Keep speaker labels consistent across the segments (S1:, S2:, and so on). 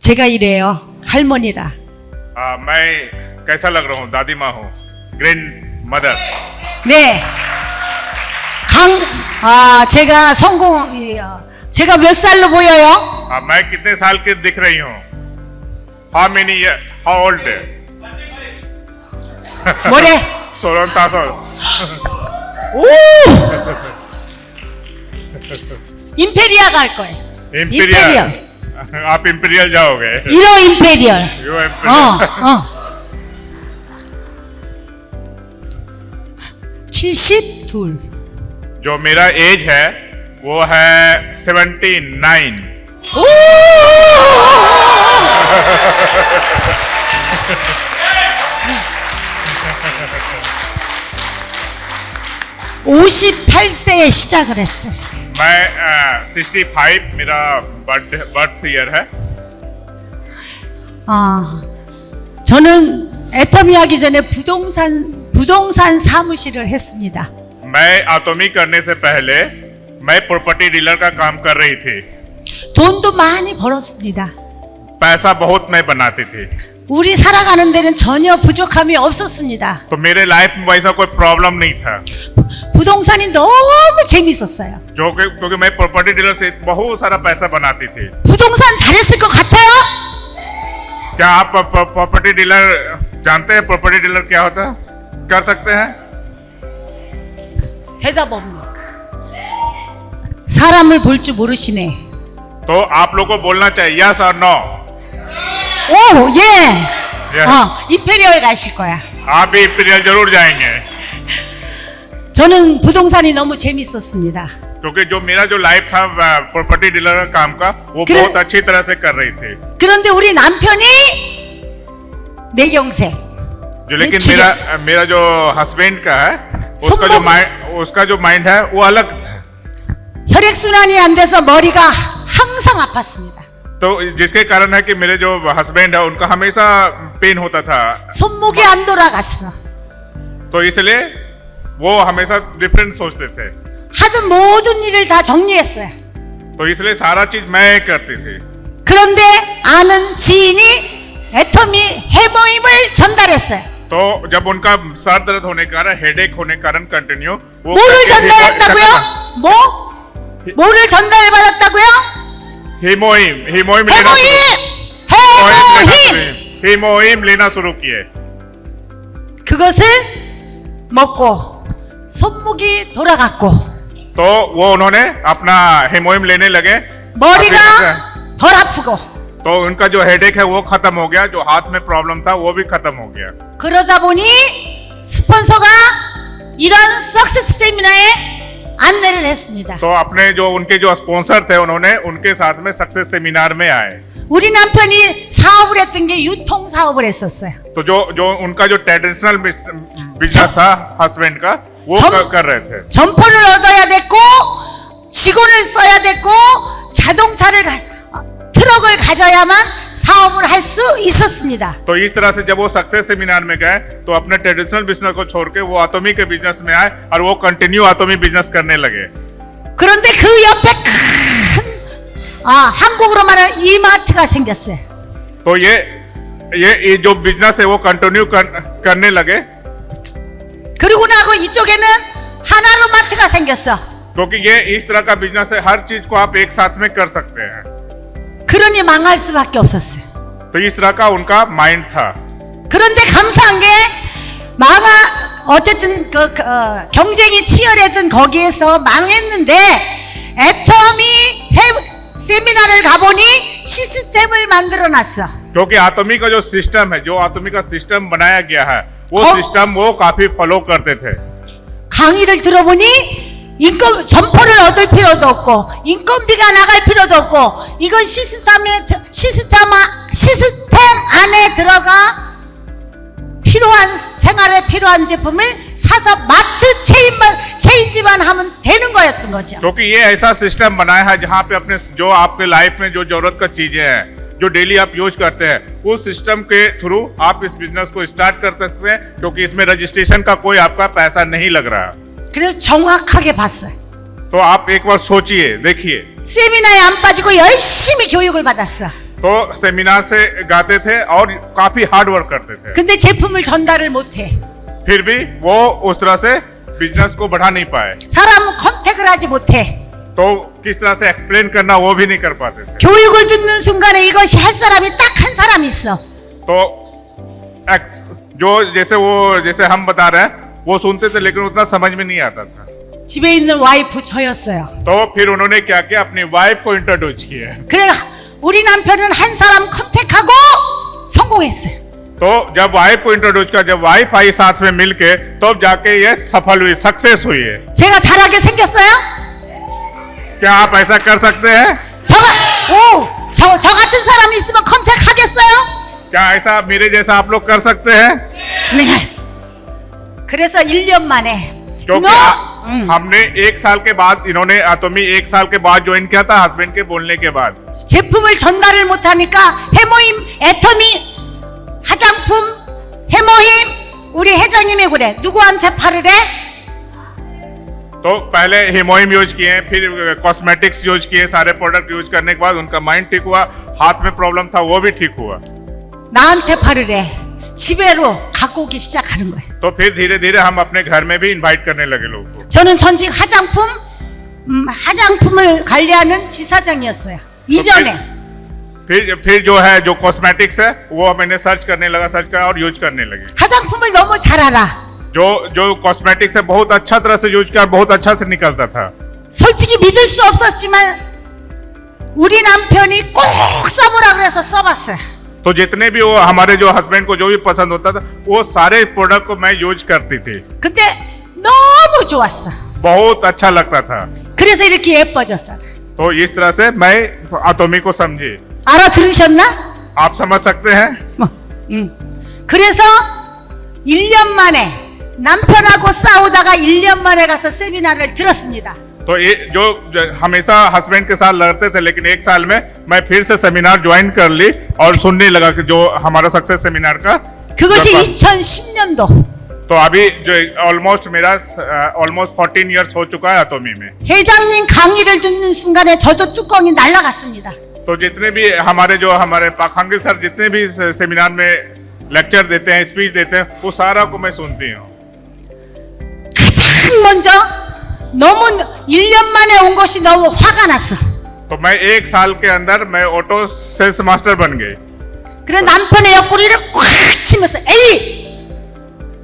S1: 제가 이래요. 할머니라.
S2: मैं कैसा लग रहा हूँ? दादी माँ हूँ, ग्रैंड मदर।
S1: 네. 제가 제가 몇 살로 보여요?
S2: मैं कितने साल की दिख रही हूँ? How many years? How old?
S1: 뭐래?
S2: 75
S1: 오! 임페리아 갈 거예요.
S2: इम्पीरियल। आप इम्पीरियल जाओगे?
S1: 이로 임페리얼.
S2: You imperial।
S1: 72.
S2: जो मेरा एज है वो है 79।
S1: 오! 58세에 시작을 했어요.
S2: मैं 65 मेरा बर्थ ईयर है।
S1: 저는 애터미 하기 전에 부동산 사무실을 했습니다.
S2: मैं आतोमी करने से पहले मैं प्रॉपर्टी डीलर का काम कर रही थी।
S1: 돈도 많이 벌었습니다.
S2: पैसा बहुत मैं बनाती थी,
S1: 우리 살아가는 데는 전혀 부족함이 없었습니다.
S2: तो मेरे लाइफ में वैसा कोई प्रॉब्लम नहीं था।
S1: 부동산이 너무 재밌었어요.
S2: क्योंकि मैं प्रॉपर्टी डीलर से बहुत सारा पैसा बनाती थी।
S1: 부동산 잘했을 것 같아요?
S2: क्या आप प्रॉपर्टी डीलर जानते हैं? प्रॉपर्टी डीलर क्या होता है? कर सकते हैं?
S1: 대답 없네. 사람을 볼 줄 모르시네.
S2: तो आप लोगों को बोलना चाहिए यस और नो।
S1: 오, 예.
S2: 예.
S1: 임페리얼 가실 거야.
S2: आप भी इम्पीरियल जरूर जाएंगे।
S1: 저는 부동산이 너무 재밌었습니다.
S2: क्योंकि जो मेरा जो लाइफ था प्रॉपर्टी डीलर का काम का वो बहुत अच्छी तरह से कर रही थी।
S1: 그런데 우리 남편이 내경색.
S2: जो लेकिन मेरा जो हस्बैंड का है उसका जो माइंड है वो अलग था।
S1: 혈액 순환이 안 돼서 머리가 항상 아팠습니다.
S2: तो जिसके कारण है कि मेरे जो हस्बैंड है उनका हमेशा पेन होता था।
S1: 손목이 안 돌아갔어.
S2: तो इसलिए वो हमेशा डिफरेंट सोचते थे।
S1: 하던 모든 일을 다 정리했어요.
S2: तो इसलिए सारा चीज मैं करती थी।
S1: 그런데 아는 지인이 애터미 해모임을 전달했어요.
S2: तो जब उनका सर दर्द होने के कारण हेडेक होने के कारण कंटिन्यू वो
S1: 뭐를 전달했다고요? 뭐를 전달받았다고요?
S2: हीमोइम लेना शुरू किए।
S1: 그것을 먹고 손목이 돌아갔고
S2: तो वो उन्होंने अपना हीमोइम लेने लगे।
S1: 머리가 덜 아프고
S2: तो उनका जो हेडेक है वो खत्म हो गया, जो हाथ में प्रॉब्लम था वो भी खत्म हो गया।
S1: 그러다 보니 스폰서가 이런 석세스 세미나에 안내를 했습니다.
S2: तो अपने जो उनके जो स्पॉन्सर थे उन्होंने उनके साथ में सक्सेस सेमिनार में आए।
S1: 우리 남편이 사업을 했던 게 유통 사업을 했었어요.
S2: तो जो उनका जो ट्रेडिशनल बिजनेस था हस्बैंड का वो कर रहे थे।
S1: 점포를 얻어야 됐고 직원을 써야 됐고 자동차를 트럭을 가져야만 사업을 할 수 있었습니다.
S2: तो इस तरह से जब वो सक्सेस सेमिनार में गए तो अपने ट्रेडिशनल बिजनेस को छोड़ के वो आतोमी के बिजनेस में आए और वो कंटिन्यू आतोमी बिजनेस करने लगे।
S1: 그런데 그 옆에 큰 한국으로 말하는 이마트가 생겼어요.
S2: तो ये जो बिजनेस है वो कंटिन्यू करने लगे।
S1: 그리고 나고 이쪽에는 하나로 마트가 생겼어.
S2: क्योंकि ये इस तरह का बिजनेस है, हर चीज को आप एक साथ में कर सकते हैं।
S1: 그러니 망할 수밖에 없었어요.
S2: तो इस तरह का उनका माइंड था।
S1: 그런데 감사한 게 어쨌든 경쟁이 치열했던 거기에서 망했는데 애터미 세미나를 가보니 시스템을 만들어놨어.
S2: क्योंकि आतोमी का जो सिस्टम है, जो आतोमी का सिस्टम बनाया गया है वो सिस्टम वो काफी फॉलो करते थे।
S1: 강의를 들어보니 점포를 얻을 필요도 없고 인건비가 나갈 필요도 없고 이건 시스템 안에 들어가 필요한 생활에 필요한 제품을 사서 마트 체인지만 하면 되는 거였던 거죠.
S2: क्योंकि ये ऐसा सिस्टम बनाया है जहाँ पे अपने जो आपके लाइफ में जो जरूरत का चीजें हैं जो डेली आप यूज करते हैं उस सिस्टम के थ्रू आप इस बिजनेस को स्टार्ट कर सकते हैं, क्योंकि इसमें रजिस्ट्रेशन का कोई आपका पैसा नहीं लग रहा।
S1: 그래서 정확하게 봤어요.
S2: तो आप एक बार सोचिए, देखिए।
S1: 세미나에 안 빠지고 열심히 교육을 받았어.
S2: तो सेमिनार से गाते थे और काफी हार्ड वर्क करते थे,
S1: 근데 제품을 전달을 못해.
S2: फिर भी वो उस तरह से बिजनेस को बढ़ा नहीं पाए।
S1: 사람은 컨택을 하지 못해.
S2: तो किस तरह से एक्सप्लेन करना वो भी नहीं कर पाते थे।
S1: 교육을 듣는 순간에 이것이 할 사람이 딱 한 사람 있어.
S2: तो जो जैसे हम बता रहे हैं वो सुनते थे लेकिन उतना समझ में नहीं आता था।
S1: 집에 있는 와이프 저였어요.
S2: तो फिर उन्होंने क्या किया, अपनी वाइफ को इंट्रोड्यूस किया।
S1: 그래 우리 남편은 한 사람 컨택하고 성공했어요.
S2: तो जब वाइफ को इंट्रोड्यूस किया, जब वाइफ आई साथ में मिलके, तब जाके ये सफल हुई, सक्सेस हुई है।
S1: 제가 잘하게 생겼어요?
S2: क्या आप ऐसा कर सकते हैं?
S1: 저 같은 사람이 있으면 컨택하겠어요?
S2: क्या ऐसा मेरे जैसा आप लोग कर सकते हैं?
S1: 네. 그래서 1년 만에
S2: क्योंकि हमने एक साल के बाद, इन्होंने 아토미 एक साल के बाद ज्वाइन किया था, हस्बैंड के बोलने के बाद।
S1: 제품을 전달을 못하니까 해모임, 애터미, 화장품, 해모임 우리 회장님이 그래. 누구한테 팔으래?
S2: तो पहले हेमोइम यूज किए, फिर कॉस्मेटिक्स यूज किए, सारे प्रोडक्ट यूज करने के बाद उनका माइंड ठीक हुआ, हाथ में प्रॉब्लम था वो भी ठीक हुआ।
S1: 나한테 팔으래. 집에로 갖고 오기 시작하는 거예요.
S2: तो फिर धीरे धीरे हम अपने घर में भी इनवाइट करने लगे लोगों को।
S1: 저는 전직 화장품을 관리하는 지사장이었어요. 이전에.
S2: फिर जो है जो कॉस्मेटिक्स है वो मैंने सर्च करा और यूज करने लगे।
S1: 화장품을 너무 잘 알아.
S2: जो कॉस्मेटिक्स है बहुत अच्छा तरह से यूज किया, बहुत अच्छा से निकलता था।
S1: 솔직히 믿을 수 없었지만 우리 남편이 꼭 써보라 그래서 써봤어요.
S2: तो जितने भी वो हमारे जो हस्बैंड को जो भी पसंद होता था वो सारे प्रोडक्ट को मैं यूज करती थी।
S1: 근데 너무 좋았어.
S2: बहुत अच्छा लगता था।
S1: 그래서 이렇게 예뻐졌어.
S2: तो इस तरह से मैं 아토미 को समझी।
S1: 알아들으셨나?
S2: आप समझ सकते हैं?
S1: 그래서 1년 만에 남편하고 싸우다가 1년 만에 가서 세미나를 들었습니다.
S2: तो ये जो हमेशा हस्बैंड के साथ लड़ते थे, लेकिन एक साल में मैं फिर से सेमिनार ज्वाइन कर ली और सुनने लगा कि जो हमारा सक्सेस सेमिनार का।
S1: 그것이 2010년도.
S2: तो अभी जो ऑलमोस्ट 14 इयर्स हो चुका है 아토미 में।
S1: 회장님 강의를 듣는 순간에 저도 뚜껑이 날아갔습니다.
S2: तो जितने भी हमारे पाखंगी सर जितने भी सेमिनार में लेक्चर देते हैं, स्पीच देते हैं, वो सारा को मैं सुनती हूँ।
S1: 가장 먼저 너무 1년 만에 온 것이 너무 화가 났어.
S2: तो मैं एक साल के अंदर मैं ऑटो सेल्स मास्टर बन गई।
S1: 그래 남편의 옆구리를 꽉 치면서 에이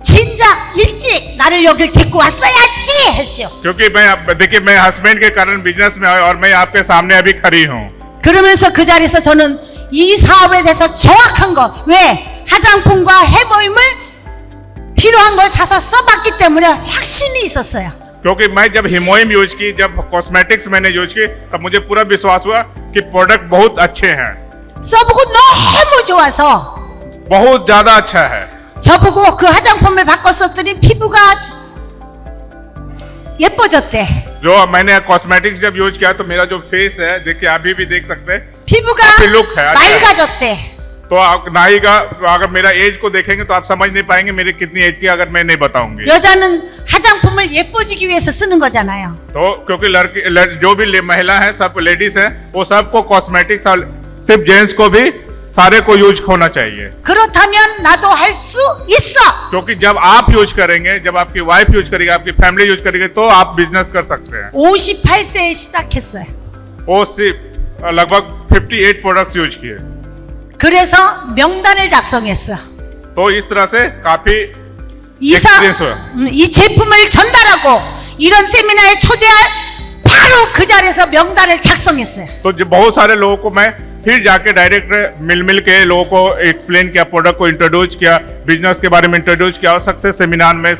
S1: 진짜 일찍 나를 여길 데리고 왔어야지 했죠.
S2: क्योंकि देखिए मैं हस्बैंड के कारण बिजनेस में आया और मैं आपके सामने अभी खड़ी हूँ।
S1: 그러면서 그 자리에서 저는 이 사업에 대해서 정확한 거, 왜 화장품과 해모임을 필요한 걸 사서 써봤기 때문에 확신이 있었어요.
S2: क्योंकि मैं जब हिमोइम यूज की, जब कॉस्मेटिक्स मैंने यूज की, तब मुझे पूरा विश्वास हुआ कि प्रोडक्ट बहुत अच्छे हैं,
S1: 써보고 너무 좋아서
S2: बहुत ज्यादा अच्छा है।
S1: 저보고 그 화장품을 바꿔 썼더니 피부가 예뻐졌대.
S2: जो मैंने कॉस्मेटिक्स जब यूज किया तो मेरा जो फेस है, देखिए अभी भी देख सकते हैं,
S1: 피부가
S2: काफी लुक है, अच्छा है।
S1: 맑아졌대.
S2: तो आप नाई가 अगर मेरा एज को देखेंगे तो आप समझ नहीं पाएंगे मेरी कितनी एज की, अगर मैं नहीं बताऊंगी।
S1: 여자는 화장품을 예뻐지기 위해서 쓰는 거잖아요.
S2: तो क्योंकि जो भी महिला है, सब लेडीज है, वो सबको कॉस्मेटिक्स, सिर्फ जेंट्स को भी सारे को यूज होना चाहिए।
S1: 그렇다면 나도 할 수 있어.
S2: क्योंकि जब आप यूज करेंगे, जब आपकी वाइफ यूज करेगी, आपकी फैमिली यूज करेगी, तो आप बिजनेस कर सकते हैं।
S1: 58세에 시작했어요.
S2: वो सिर्फ लगभग 58 प्रोडक्ट्स यूज किए।
S1: 그래서 명단을 작성했어.
S2: तो इस तरह से काफी
S1: experience हुआ. 이 제품을 전달하고 이런 세미나에 초대할 바로 그 자리에서 명단을 작성했어요.
S2: तो बहुत सारे लोगों को मैं फिर जाके डायरेक्ट मिल के लोगों को एक्सप्लेन किया, प्रोडक्ट को इंट्रोड्यूस किया, बिजनेस के बारे में इंट्रोड्यूस किया और सक्सेस सेमिनार में,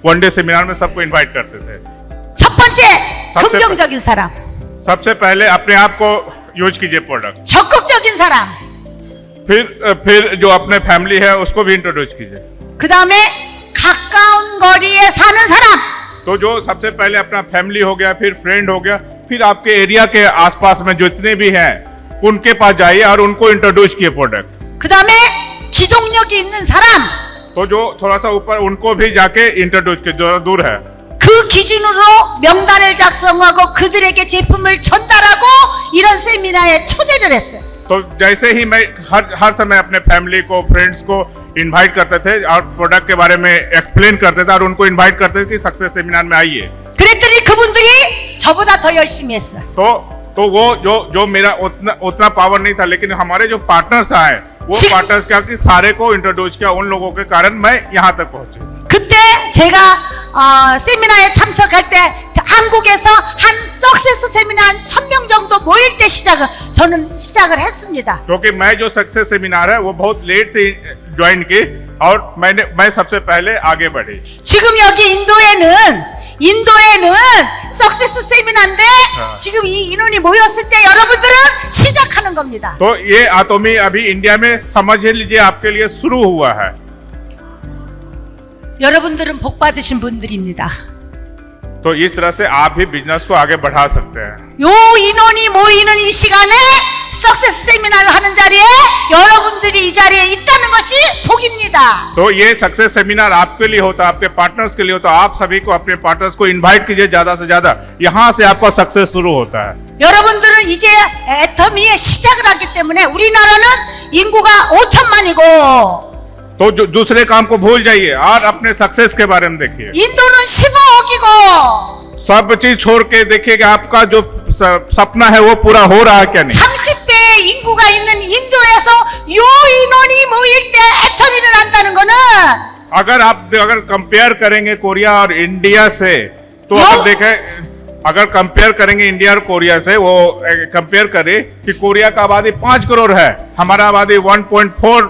S2: वन डे सेमिनार में सबको इनवाइट करते थे।
S1: 첫 번째 긍정적인 사람.
S2: सबसे पहले अपने आप को यूज कीजिए प्रोडक्ट।
S1: 적극적인 사람.
S2: फिर जो अपने फैमिली है उसको भी इंट्रोड्यूस कीजिए।
S1: 그 다음에 가까운 거리에 사는 사람.
S2: तो जो सबसे पहले अपना फैमिली हो गया, फिर फ्रेंड हो गया, फिर आपके एरिया के आसपास में जितने भी हैं उनके पास जाइए और उनको इंट्रोड्यूस किए प्रोडक्ट।
S1: 그 다음에 기동력이 있는 사람.
S2: तो जो थोड़ा सा ऊपर उनको भी जाके इंट्रोड्यूस किए, जो दूर है।
S1: 그 기준으로 명단을 작성하고 그들에게 제품을 전달하고 이런 세미나에 초대를 했어요.
S2: तो जैसे ही मैं हर समय अपने फैमिली को, फ्रेंड्स को इनवाइट करते थे और प्रोडक्ट के बारे में एक्सप्लेन करते थे और उनको इनवाइट करते थे कि सक्सेस सेमिनार में आइए।
S1: 그랬더니 그분들이 저보다 더 열심히 했어요.
S2: तो वो जो मेरा उतना पावर नहीं था, लेकिन हमारे जो पार्टनर्स आए वो पार्टनर्स क्या कि सारे को इंट्रोड्यूस किया, उन लोगों के कारण मैं यहाँ तक पहुंचे।
S1: 그때 제가 세미나에 참석할 때 한국에서 한 सक्से스 세미나 한 1000명 정도 모일 때 저는 시작을 했습니다.
S2: क्योंकि मैं जो सक्सेस सेमिनार है वो बहुत लेट से ज्वाइन की और मैं सबसे पहले आगे बढ़ी।
S1: 지금 여기 인도에는 सक्से스 세미나인데 지금 이 인원이 모였을 때 여러분들은 시작하는 겁니다.
S2: तो ये आतोमी अभी इंडिया में समझ लीजिए आपके लिए शुरू हुआ है।
S1: 여러분들은 복 받으신 분들입니다.
S2: तो इस तरह से आप भी बिजनेस को आगे बढ़ा सकते हैं।
S1: 요 인원이 모이는 이 시간에 सक्से스 세미나를 하는 자리에 여러분들이 이 자리에 있다는 것이 복입니다.
S2: तो ये सक्सेस सेमिनार आपके लिए होता है, आपके पार्टनर्स के लिए होता है। आप सभी को, अपने पार्टनर्स को इनवाइट कीजिए ज्यादा से ज्यादा, यहाँ से आपका सक्सेस शुरू होता है।
S1: 여러분들은 이제 애터미의 시작을 하기 때문에 우리나라는 인구가 5천만이고
S2: तो जो दूसरे काम को भूल जाइए और अपने सक्सेस के बारे में देखिए।
S1: 인도는 15억이고
S2: सब चीज छोड़ के देखिए कि आपका जो सपना है वो पूरा हो रहा है क्या नहीं।
S1: 30대 인구가 있는 인도에서 요 인원이 모일 때 애터미를 한다는 거는
S2: अगर कंपेयर करेंगे कोरिया और इंडिया से, तो अगर कंपेयर करेंगे इंडिया और कोरिया से, वो कंपेयर करें कि कोरिया का आबादी 5 करोड़ है, हमारा आबादी 1.4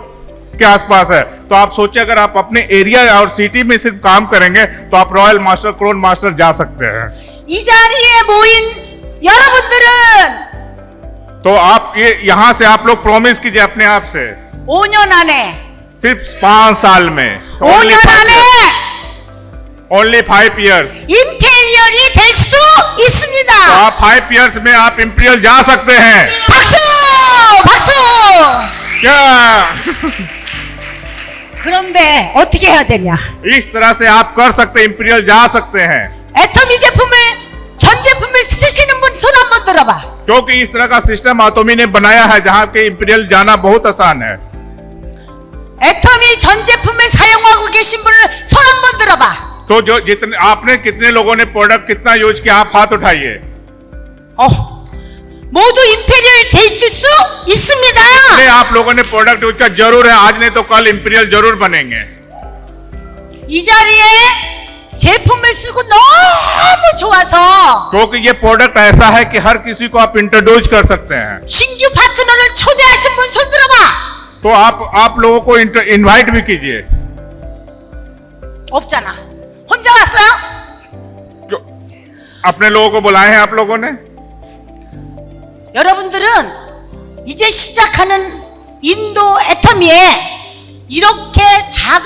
S2: के आसपास है, तो आप सोचिए अगर आप अपने एरिया और सिटी में सिर्फ काम करेंगे तो आप रॉयल मास्टर, क्रोन मास्टर जा सकते हैं।
S1: 이 자리에 모인 여러분들은
S2: तो आप ये यहाँ से आप लोग प्रॉमिस कीजिए अपने आप से
S1: 5년 안에
S2: सिर्फ 5 साल में,
S1: 5년 안에
S2: ओनली 5 years,
S1: 임페리얼이 될 수
S2: तो
S1: 있습니다.
S2: आप 5 years में आप इंपीरियल जा सकते हैं।
S1: 박수!
S2: क्या
S1: 그런데 어떻게 해야 되냐?
S2: इस तरह से आप कर सकते, इंपीरियल जा सकते हैं।
S1: 애터미 전 제품을 쓰시는 분 손 한번 들어봐.
S2: क्योंकि इस तरह का सिस्टम आतोमी ने बनाया है जहाँ के इंपीरियल जाना बहुत आसान है।
S1: 애터미 전 제품을 사용하고 계신 분을 손 한번 들어봐.
S2: तो जो जितने आपने कितने लोगों ने प्रोडक्ट कितना यूज किया, आप हाथ उठाइए।
S1: 모두 임페리얼 되실 수 있습니다.
S2: सारे आप लोगों ने प्रोडक्ट यूज किया, जरूर है, आज नहीं तो कल इंपीरियल जरूर बनेंगे।
S1: 이 자리에 제품을 쓰고 너무 좋아서
S2: क्योंकि ये प्रोडक्ट ऐसा है कि हर किसी को आप इंट्रोड्यूस कर सकते हैं।
S1: 신규 파트너를 초대하신 분 손 들어봐.
S2: तो आप लोगों को इनवाइट भी कीजिए।
S1: 없잖아. 혼자 왔어요?
S2: जो अपने लोगों को बुलाए हैं आप लोगों ने।
S1: 여러분들은 이제 시작하는 인도 애터미에 이렇게 작은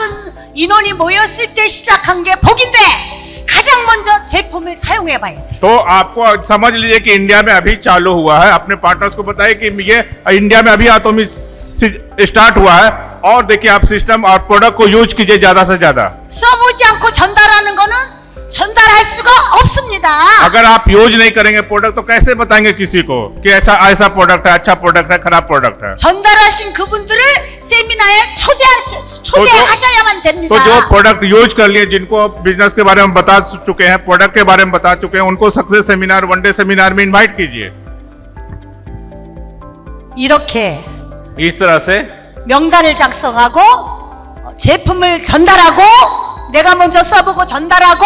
S1: 인원이 모였을 때 시작한 게 복인데 가장 먼저 제품을 사용해 봐야 돼.
S2: तो आपको समझ लीजिए कि इंडिया में अभी चालू हुआ है। अपने पार्टनर्स को बताइए कि ये इंडिया में अभी आतोमी स्टार्ट हुआ है, और देखिए आप सिस्टम और प्रोडक्ट को यूज कीजिए ज्यादा से ज्यादा।
S1: 써보지 않고 전달하는 거는 전달할 수가 없습니다.
S2: अगर आप यूज नहीं करेंगे प्रोडक्ट तो कैसे बताएंगे किसी को कि ऐसा प्रोडक्ट है, अच्छा प्रोडक्ट है, खराब प्रोडक्ट है।
S1: 전달하신 그분들을 세미나에 초대하셔야만 됩니다.
S2: तो जो प्रोडक्ट यूज कर लिए, जिनको बिजनेस के बारे में बता चुके हैं, प्रोडक्ट के बारे में बता चुके हैं, उनको success seminar, one day seminar में इनवाइट कीजिए।
S1: 이렇게
S2: इस तरह से
S1: 명단을 작성하고 제품을 전달하고 내가 먼저 써보고 전달하고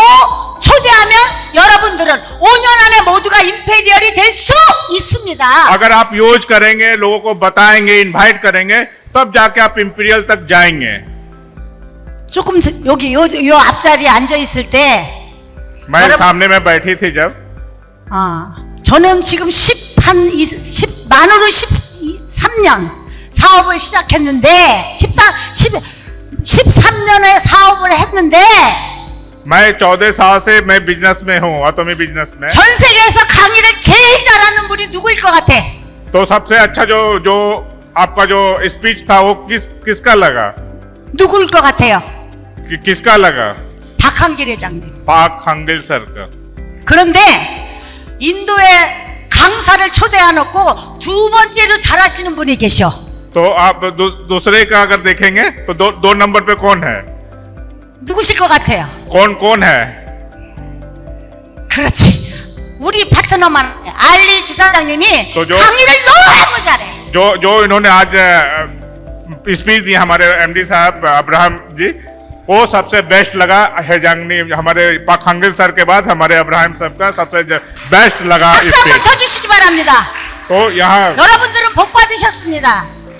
S1: 초대하면 여러분들은 5년 안에 모두가 임페리얼이 될 수 있습니다.
S2: अगर आप यूज करेंगे, लोगों को बताएंगे, इनवाइट करेंगे, तब जाके आप इंपीरियल तक जाएंगे।
S1: 조금 여기 요 앞자리에 앉아 있을 때
S2: मैं सामने में बैठी थी जब,
S1: 저는 지금 만으로 13년 사업을 시작했는데 13년에 사업을 했는데
S2: मैं 14 साल से मैं बिजनेस में हूँ, आतोमी बिजनेस में।
S1: 전 세계에서 강의를 제일 잘하는 분이 누구일 것 같아?
S2: तो सबसे अच्छा जो आपका जो स्पीच था वो किसका लगा?
S1: 누구일 것 같아요?
S2: किसका लगा?
S1: 박한길 회장님.
S2: पाक हांगिल सर का।
S1: 그런데 인도에 강사를 초대해놓고 두 번째로 잘하시는 분이 계셔.
S2: तो आप दूसरे का अगर देखेंगे तो दो नंबर पे कौन है?
S1: 누구실 것 같아요?
S2: कौन है?
S1: 그렇지. 우리 파트너만 알리 지사장님이
S2: 또 저-
S1: 강의를 너무 잘해.
S2: जो इन्होंने आज स्पीच दी हमारे एमडी साहब अब्राहम जी, वो सबसे बेस्ट लगा हेजांगनी, हमारे पाखांगिल सर के बाद हमारे अब्राहम साहब का सबसे बेस्ट लगा
S1: 박수 한번
S2: स्पीच।
S1: 쳐주시기 바랍니다.
S2: तो यहाँ
S1: 여러분들은 복 받으셨습니다.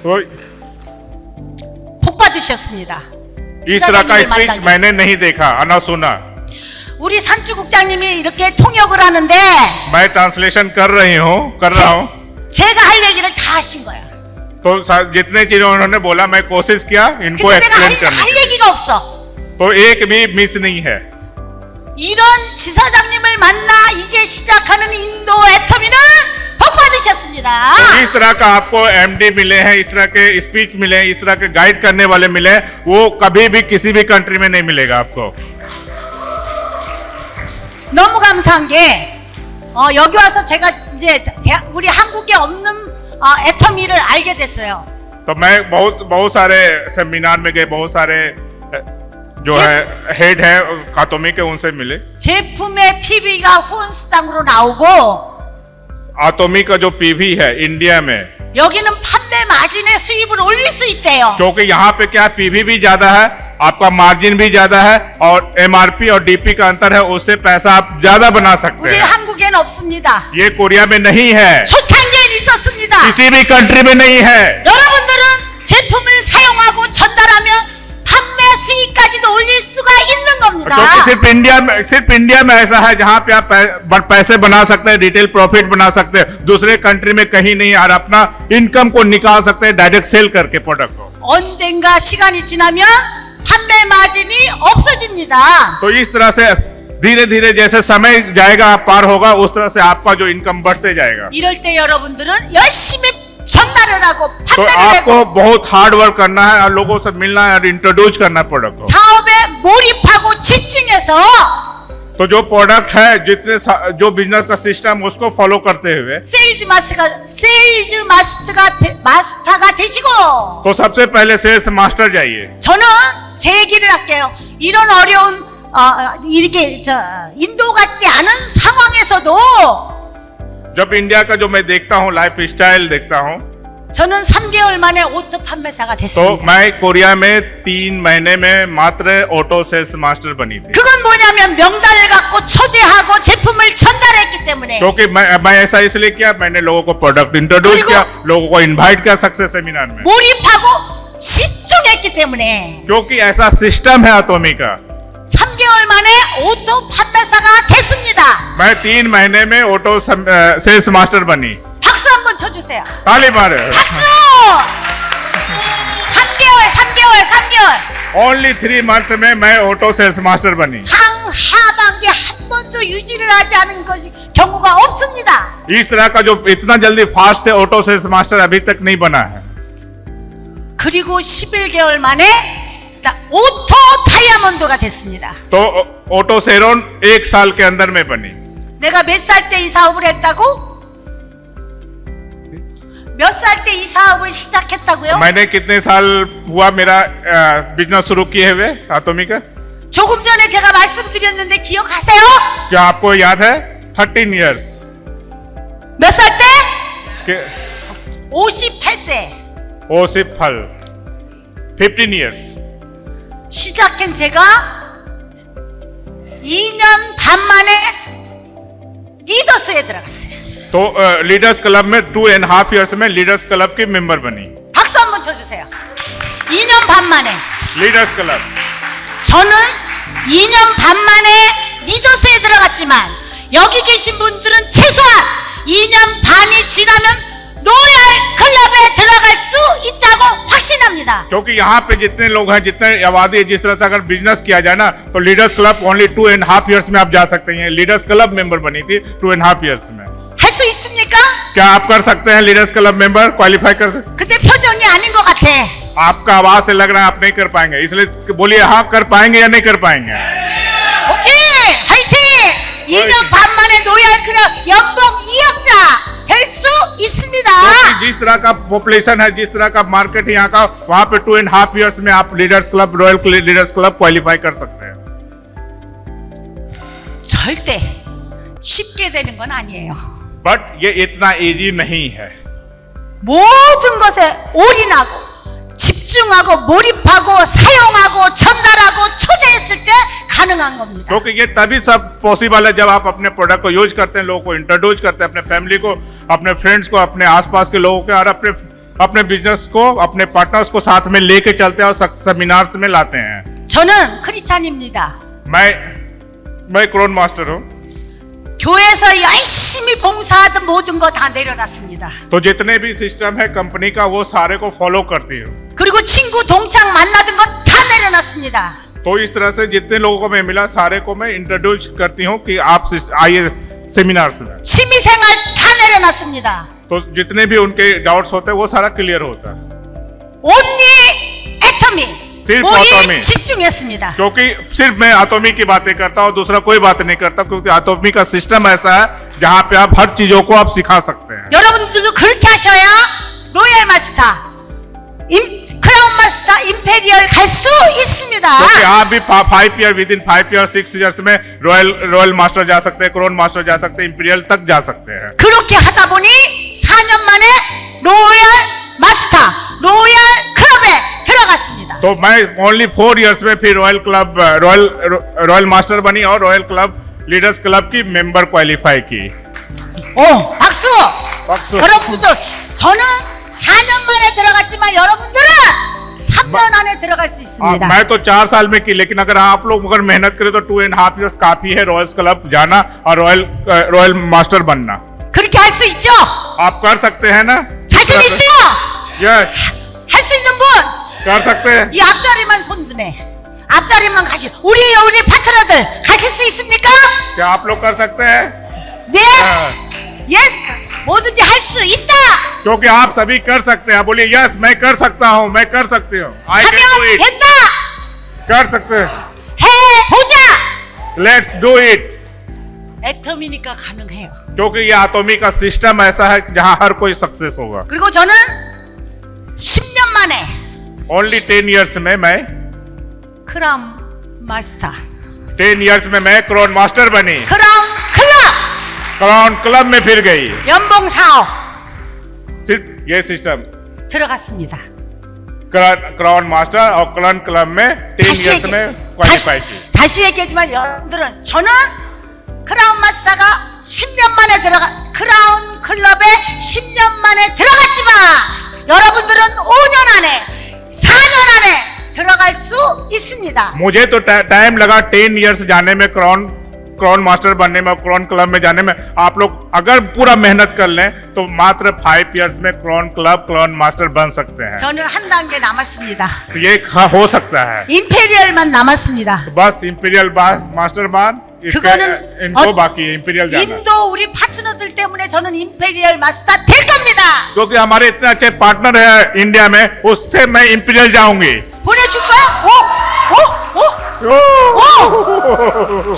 S2: तो
S1: 복 받으셨습니다.
S2: इस तरह का
S1: 지사장님을
S2: स्पीच
S1: 만나게.
S2: मैंने नहीं देखा, ना सुना।
S1: 우리 산주국장님이 이렇게 통역을 하는데
S2: मैं ट्रांसलेशन कर रहा हूँ।
S1: 제가 할 얘기를 다 하신 거야.
S2: तो जितने चीजें उन्होंने बोला मैं कोशिश किया इनको
S1: 그래서 내가
S2: एक्सप्लेन करने
S1: 할
S2: की।
S1: 얘기가 없어.
S2: तो एक भी मिस नहीं है।
S1: 이런 지사장님을 만나 이제 시작하는 인도 애터미는 복 받으셨습니다.
S2: इस तरह का आपको एमडी मिले हैं, इस तरह के स्पीच मिले हैं, इस तरह के गाइड करने वाले मिले हैं, वो कभी भी किसी भी कंट्री में नहीं मिलेगा आपको।
S1: 너무 감사한 게 여기 와서 제가 이제 우리 한국에 없는 애터미를 알게 됐어요.
S2: तो मैं बहुत सारे सेमिनार में गए, बहुत सारे जो है हेड है कातोमी के, उनसे मिले।
S1: 제품의 PB가 후원수당으로 나오고
S2: आतोमी का जो पीवी है इंडिया में,
S1: 여기는 판매 마진의 수입을 올릴 수 있대요.
S2: क्योंकि यहाँ पे क्या पीवी भी ज्यादा है, आपका मार्जिन भी ज्यादा है, और एमआरपी और डीपी का अंतर है, उससे पैसा आप ज्यादा बना सकते
S1: 우리
S2: हैं।
S1: 한국엔 없습니다.
S2: ये कोरिया में नहीं है,
S1: 초창기엔 있었습니다.
S2: किसी भी कंट्री में नहीं है।
S1: 여러분들은 제품을 사용하고 전달하면 판매 수익까지도 올릴 수가 있는 겁니다.
S2: क्योंकि सिर्फ इंडिया में ऐसा है जहाँ पे आप पैसे बना सकते हैं, रिटेल प्रॉफिट बना सकते हैं, दूसरे कंट्री में कहीं नहीं, और अपना इनकम को निकाल सकते हैं डायरेक्ट सेल करके प्रोडक्ट को।
S1: 언젠가 시간이 지나면 판매 마진이 없어집니다.
S2: तो इस तरह से धीरे धीरे जैसे समय जाएगा, पार होगा, उस तरह से आपका जो इनकम बढ़ते जाएगा।
S1: 이럴 때 여러분들은 열심히 전달을 하고
S2: तो
S1: 판매를
S2: आपको
S1: 하고
S2: बहुत हार्ड वर्क करना है और लोगों से मिलना है और इंट्रोड्यूस करना है प्रोडक्ट को।
S1: 사업에 몰입하고 집중해서
S2: तो जो प्रोडक्ट है, जो बिजनेस का सिस्टम, उसको फॉलो करते हुए
S1: 세일즈 마스터가 되시고
S2: तो सबसे पहले सेल्स मास्टर जाइए।
S1: 저는 제 얘기를 할게요. 이런 어려운 이렇게 인도 같지 않은 상황에서도
S2: जब इंडिया का जो मैं देखता हूँ लाइफ स्टाइल देखता हूँ,
S1: 저는 3개월 만에 오토 판매사가
S2: तो
S1: 됐습니다.
S2: मैं कोरिया में 3 महीने में मात्र ऑटो सेल्स मास्टर बनी थी।
S1: 그건 뭐냐면 명단을 갖고 초대하고 제품을 전달했기 때문에
S2: क्योंकि मैं ऐसा इसलिए किया, मैंने लोगों को प्रोडक्ट इंट्रोड्यूस
S1: 그리고
S2: किया, लोगों को इनवाइट किया सक्सेस सेमिनार में,
S1: 몰입하고 집중했기 때문에
S2: क्योंकि ऐसा सिस्टम है अतोमी का।
S1: 3개월 만에 오토 판매사가 됐습니다.
S2: मैं 3 महीने में ऑटो सेल्स मास्टर बनी।
S1: 박수 한번 쳐주세요.
S2: ताली मारे।
S1: 박수! 3개월.
S2: ओनली 3 मंथ में मैं ऑटो सेल्स मास्टर बनी।
S1: 상하반기 한 번도 유지를 하지 않은 것이 경우가 없습니다.
S2: इस तरह का जो इतना जल्दी फास्ट से ऑटो सेल्स मास्टर अभी तक नहीं बना है।
S1: 그리고 11개월 만에 오토 다이아몬드가 됐습니다.
S2: तो ऑटो सेरोन 1 साल के अंदर में बनी।
S1: 내가 몇 살 때 이 사업을 했다고? 몇 살 때 이 사업을 시작했다고요?
S2: मैंने कितने साल हुआ मेरा बिजनेस शुरू किए हुए अतोमी का?
S1: 조금 전에 제가 말씀드렸는데 기억하세요?
S2: क्या आपको याद है? 13 years।
S1: 몇 살 때? 58세.
S2: 58 15 years।
S1: 시작한 제가 2년 반 만에 리더스에 들어갔어요.
S2: तो लीडर्स क्लब में 2.5 years में लीडर्स क्लब की मेंबर बनी।
S1: 박수 한번 쳐주세요. 2년 반 만에.
S2: Leaders club.
S1: 저는 2년 반 만에 리더스에 들어갔지만 여기 계신 분들은 최소한 2년 반이 지나면 로얄 클럽에 들어갈 수 있다고 확신합니다.
S2: क्योंकि यहाँ पे जितने लोग हैं, जितने आबादी है, जिस तरह से अगर बिजनेस किया जाए ना, तो लीडर्स क्लब ओनली 2.5 years में आप जा सकते हैं। लीडर्स क्लब मेंबर बनी थी 2.5 years में।
S1: 할 수 있습니까?
S2: क्या आप कर सकते हैं लीडर्स क्लब मेंबर क्वालिफाई कर सकते?
S1: 근데 표정이 아닌 것 같아.
S2: आपका आवाज से लग रहा है आप नहीं कर पाएंगे, इसलिए बोलिए हाँ कर पाएंगे या नहीं कर पाएंगे।
S1: 오케이! 화이팅! 2년 반 만에 로얄 클럽 연봉 2억자 될 수 있습니다.
S2: क्योंकि जिस तरह का पॉपुलेशन है, जिस तरह का मार्केट यहाँ का, वहाँ पे 2.5 years में आप leaders club, royal leaders club qualify कर सकते हैं।
S1: 절대 쉽게 되는 건 아니에요.
S2: बट ये इतना इजी नहीं है।
S1: 모든 것에 올인하고 집중하고 몰입하고 사용하고 전달하고 초대했을 때 가능한 겁니다.
S2: क्योंकि ये तभी सब पॉसिबल है जब आप अपने प्रोडक्ट को यूज करते हैं, लोगों को इंट्रोड्यूस करते हैं, अपने फैमिली को, अपने फ्रेंड्स को, अपने आसपास के लोगों को और अपने बिजनेस को, अपने पार्टनर्स को साथ में लेके चलते हैं और सेमिनार्स में लाते हैं।
S1: 저는 크리스찬입니다.
S2: मैं क्रोन मास्टर हूँ।
S1: 교회에서 열심히 봉사하던 모든 거 다 내려놨습니다.
S2: तो जितने भी सिस्टम है कंपनी का वो सारे को फॉलो करती हूँ।
S1: 그리고 친구 동창 만나던 거 다 내려놨습니다.
S2: तो इस तरह से जितने लोगों को मैं मिला सारे को मैं इंट्रोड्यूस करती हूँ कि आप आइए सेमिनार्स में।
S1: 취미생활 다 내려놨습니다.
S2: तो जितने भी उनके डाउट्स होते हैं वो सारा क्लियर होता है।
S1: 온리 애터미
S2: सिर्फ
S1: 우리
S2: एटॉमी।
S1: 집중했습니다.
S2: क्योंकि सिर्फ मैं एटॉमी की बातें करता हूँ, दूसरा कोई बात नहीं करता, क्योंकि एटॉमी का सिस्टम ऐसा है जहाँ पे आप हर चीजों को आप सिखा सकते हैं।
S1: 여러분들도 그렇게 하셔야 로얄 마스터, 크라운 마스터, 임페리얼 갈 수 있습니다.
S2: क्योंकि आप भी 5 year, विद इन 5 years 6 years में रॉयल मास्टर जा सकते हैं, क्रोन मास्टर जा सकते हैं, इंपीरियल तक जा सकते हैं।
S1: 그렇게 하다 보니 4년 만에 로얄 마스터, 로얄 클럽에 들어갔습니다.
S2: तो मैं ओनली 4 years में फिर रॉयल मास्टर बनी और रॉयल क्लब लीडर्स क्लब की मेंबर क्वालिफाई की।
S1: 박수!
S2: 박수.
S1: 여러분들 저는 4년 만에 들어갔지만 여러분들은 3년 안에 들어갈 수 있습니다.
S2: मैं तो 4 साल में की, लेकिन अगर आप लोग अगर मेहनत करें तो 2.5 years काफी है रॉयल्स क्लब जाना और रॉयल मास्टर बनना।
S1: 그렇게 할 수 있죠?
S2: आप कर सकते हैं ना?
S1: 자신 있죠?
S2: यस,
S1: 할 수 있는 분?
S2: कर सकते हैं।
S1: 이 앞자리만 손드네. 앞자리만 가시. 우리 파트너들 가실 수 있습니까?
S2: क्या आप लोग कर सकते हैं?
S1: 네. 예스. 뭐든지 할 수 있다.
S2: क्योंकि आप सभी कर सकते हैं। बोलिए यस, मैं कर सकता हूँ, मैं कर सकती हूँ। I can do
S1: 하면
S2: it.
S1: 된다.
S2: कर सकते हैं।
S1: 해 보자.
S2: Let's do it.
S1: 애터미니까 가능해요.
S2: क्योंकि ये एटॉमी का सिस्टम ऐसा है जहाँ हर कोई सक्सेस होगा।
S1: 그리고 저는 10년 만에
S2: ओनली 10 years में मैं
S1: 크라운 마스터,
S2: 10 years में मैं क्राउन मास्टर बनी,
S1: 크라운 클럽
S2: क्राउन क्लब में फिर गई।
S1: 연봉 4억
S2: सिर्फ ये सिस्टम
S1: 들어갔습니다.
S2: क्राउन मास्टर और क्राउन क्लब में 10 years में क्वालिफाई की।
S1: 다시 얘기하지만 여러분들은 저는 크라운 마스터가 10년 만에 크라운 클럽에 10년 만에 들어갔지만 여러분들은 5년 안에 4년 안에 들어갈 수 있습니다.
S2: मुझे तो टाइम लगा 10 years जाने में, क्राउन मास्टर बनने में, क्राउन क्लब में जाने में। आप लोग अगर पूरा मेहनत कर लें तो मात्र 5 years में क्राउन क्लब, क्राउन मास्टर बन सकते हैं।
S1: 저는 한 단계 남았습니다.
S2: तो ये हो सकता है।
S1: 임페리얼만 남았습니다.
S2: बस इंपीरियल मास्टर बान इनको बाकी है इंपीरियल जाना।
S1: 인도 우리 파트너들 때문에 저는 임페리얼 마스터 될 겁니다.
S2: क्योंकि हमारे इतने अच्छे पार्टनर है इंडिया में, उससे मैं इंपीरियल जाऊंगी।
S1: 보내줄 거야?